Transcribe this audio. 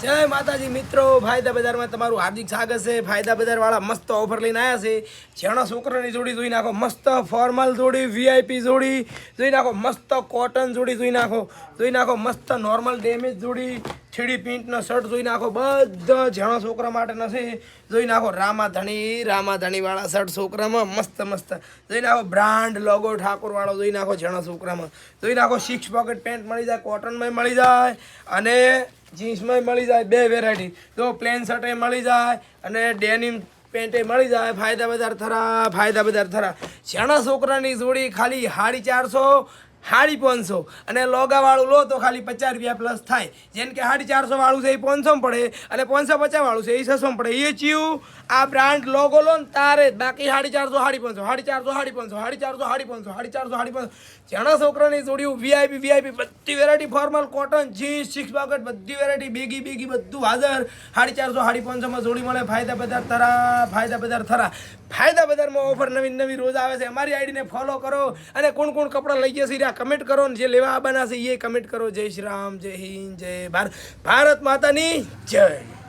जय माताजी मित्रों फायदा बजार में तमारू हार्दिक स्वागत है। फायदा बजार वाला मस्त ऑफर लईने आया है। जेणा छोकरानी जोड़ी जोई नाखो, मस्त फॉर्मल जोड़ी, वीआईपी जोड़ी जोई नाखो, मस्त कॉटन जोड़ी जोई नाखो, मस्त नॉर्मल डेमेज जोड़ी, थ्री प्रिंटनो शर्ट जोई नाखो, बधा जेणा छोकरा माटे नछे जोई नाखो। रामाधणी वाला शर्ट छोकरा में मस्त मस्त जोई नाखो। ब्रांड लोगो ठाकुर वाला जोई नाखो। जेणा छोकरा में जोई नाखो। 6 पॉकेट पेंट मळी जाय, कॉटन में मळी जाय अने जीन्स में मळी जाए। बे वेरायटी तो प्लेन शर्ट मळी जाए अने डेनिम पेंट मळी जाए। फायदा बजार थरा जेणा छोकरानी जोड़ी खाली 450 500 અને લોગાવાળું લો તો ખાલી 50 રૂપિયા પ્લસ થાય। જેમ કે 450 વાળું છે એ 500 પડે અને 550 વાળું છે એ 600 પડે। એ ચીયું આ બ્રાન્ડ લોગો લો ને તારે બાકી 450 450 જેણા છોકરાની જોડ્યું વીઆઈપી બધી variety formal cotton jeans 6 pocket બધી વેરાયટી બેગી બધું હાજર 450 550 માં જોડી મળે। फायदा बजार थरा फायदा बजार में ऑफर नवी रोज आवे छे। हमारी आईडी ने फॉलो करो अने कोण कपड़ा लईए छे कमेंट करो ने जे लेवा आवाना छे ये कमेंट करो। जय श्री राम, जय हिंद, जय भारत, भारत माता नी जय।